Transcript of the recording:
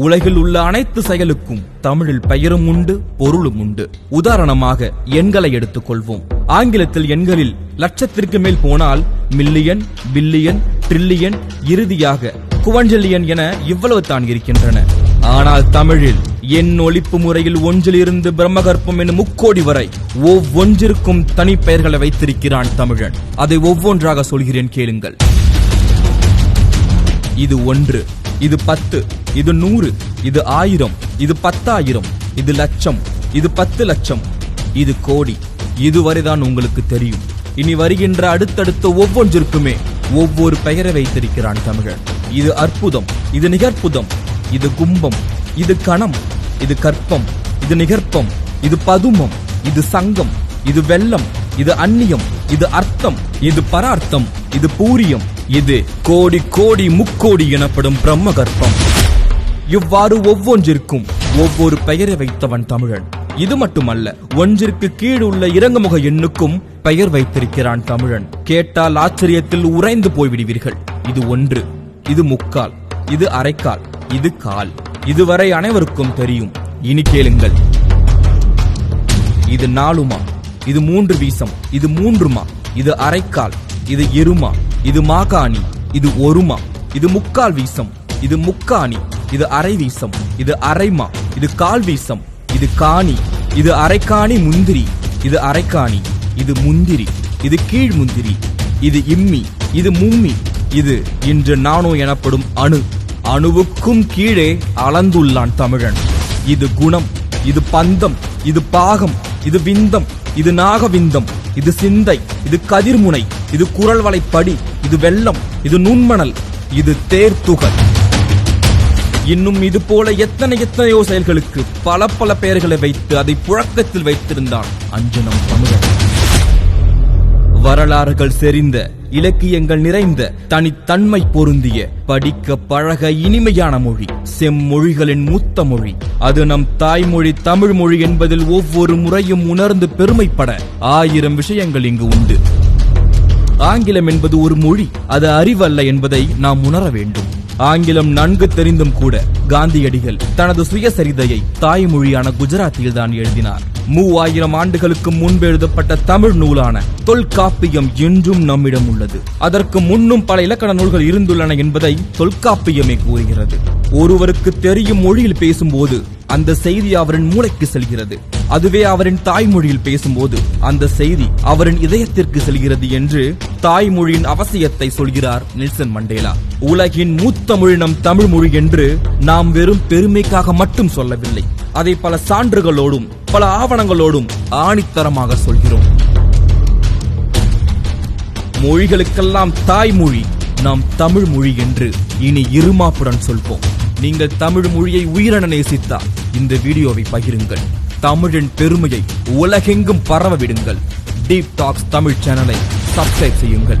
உலகில் உள்ள அனைத்து செயலுக்கும் தமிழில் பெயரும் உண்டு, பொருளும் உண்டு. உதாரணமாக எண்களை எடுத்துக் கொள்வோம். ஆங்கிலத்தில் எண்களில் லட்சத்திற்கு மேல் போனால் மில்லியன், பில்லியன், ட்ரில்லியன், இறுதியாக குவன்ஜில்லியன் என இவ்வளவு தான் இருக்கின்றன. ஆனால் தமிழில் எண் ஒழிப்பு முறையில் ஒன்றிலிருந்து பிரம்மகற்பம் என்னும் 3 கோடி வரை ஒவ்வொன்றிற்கும் தனிப்பெயர்களை வைத்திருக்கிறான் தமிழன். அதை ஒவ்வொன்றாக சொல்கிறேன், கேளுங்கள். இது 1, இது 10, இது 100, இது 1000, இது 10,000, இது லட்சம், இது 10 லட்சம், இது கோடி. இதுவரைதான் உங்களுக்கு தெரியும். இனி வருகின்ற அடுத்தடுத்த ஒவ்வொன்றிற்குமே ஒவ்வொரு பெயரை வைத்திருக்கிறான் தமிழன். இது அற்புதம், இது நிகற்புதம், இது கும்பம், இது கணம், இது கற்பம், இது நிகற்பம், இது பதுமம், இது சங்கம், இது வெள்ளம், இது அந்நியம், இது அர்த்தம், இது பரார்த்தம், இது பூரியம், இது கோடி கோடி முக்கோடி எனப்படும் பிரம்மகற்பம். இவ்வாறு ஒவ்வொன்றிற்கும் ஒவ்வொரு பெயரை வைத்தவன் தமிழன். இது மட்டுமல்ல, ஒன்றிற்கு கீழ் உள்ள இறங்குமுக எண்ணுக்கும் பெயர் வைத்திருக்கிறான் தமிழன். கேட்டால் ஆச்சரியத்தில் உறைந்து போய்விடுவீர்கள். இது 1, இது 3/4, இது அரைக்கால், இது கால். இதுவரை அனைவருக்கும் தெரியும். இனி கேளுங்கள். இது 4மா, இது 3 வீசம், இது 3மா, இது அரைக்கால், இது இருமா, இது மாகாணி, இது 1மா, இது 3/4 வீசம், இது முக்காணி, இது அரை வீசம், இது அரைமா, இது கால் வீசம், இது காணி, இது அரைக்காணி முந்திரி, இது அரைக்காணி, இது முந்திரி, இது கீழ் முந்திரி, இது இம்மி, இது மும்மி, இது இன்று நானோ எனப்படும் அணு. அணுவுக்கும் கீழே அளந்துள்ளான் தமிழன். இது குணம், இது பந்தம், இது பாகம், இது விந்தம், இது நாகவிந்தம், இது சிந்தை, இது கதிர்முனை, இது குரல்வளைப்படி, இது வெள்ளம், இது நுண்மணல், இது தேர்த்துகள். இன்னும் இது போல எத்தனையோ செயல்களுக்கு பல பெயர்களை வைத்து அதை புழக்கத்தில் வைத்திருந்தான் அஞ்சனம் தமிழன். வரலாறுகள் செறிந்த, இலக்கியங்கள் நிறைந்த, தனித்தன்மை பொருந்திய, படிக்க பழக இனிமையான மொழி, செம்மொழிகளின் மூத்த மொழி. அது நம் தாய்மொழி தமிழ் மொழி என்பதில் ஒவ்வொரு முறையும் உணர்ந்து பெருமைப்பட 1000 விஷயங்கள் இங்கு உண்டு. ஆங்கிலம் என்பது ஒரு மொழி, அது அறிவல்ல என்பதை நாம் உணர வேண்டும். ஆங்கிலம் நன்கு தெரிந்தும் கூட காந்தியடிகள் தனது சுயசரிதையை தாய்மொழியான குஜராத்தியில் தான் எழுதினார். 3000 ஆண்டுகளுக்கு முன்பு எழுதப்பட்ட தமிழ் நூலான தொல்காப்பியம் இன்றும் நம்மிடம் உள்ளது. அதற்கு முன்னும் பல இலக்கண நூல்கள் இருந்துள்ளன என்பதை தொல்காப்பியமே கூறுகிறது. ஒருவருக்கு தெரியும் மொழியில் பேசும்போது அந்த செய்தி அவரின் மூளைக்கு செல்கிறது. அதுவே அவரின் தாய்மொழியில் பேசும்போது அந்த செய்தி அவரின் இதயத்திற்கு செல்கிறது என்று தாய்மொழியின் அவசியத்தை சொல்கிறார் நெல்சன் மண்டேலா. உலகின் மூத்த மொழி நம் தமிழ் மொழி என்று நாம் வெறும் பெருமைக்காக மட்டும் சொல்லவில்லை. அதை பல சான்றுகளோடும் பல ஆவணங்களோடும் ஆணித்தரமாக சொல்கிறோம். மொழிகளுக்கெல்லாம் தாய்மொழி நாம் தமிழ் மொழி என்று இனி இருமாப்புடன் சொல்வோம். நீங்கள் தமிழ் மொழியை உயிரென நேசித்தால் இந்த வீடியோவை பகிருங்கள். தமிழின் பெருமையை உலகெங்கும் பரவ விடுங்கள். டீப் டாக்ஸ் தமிழ் சேனலை சப்ஸ்கிரைப் செய்யுங்கள்.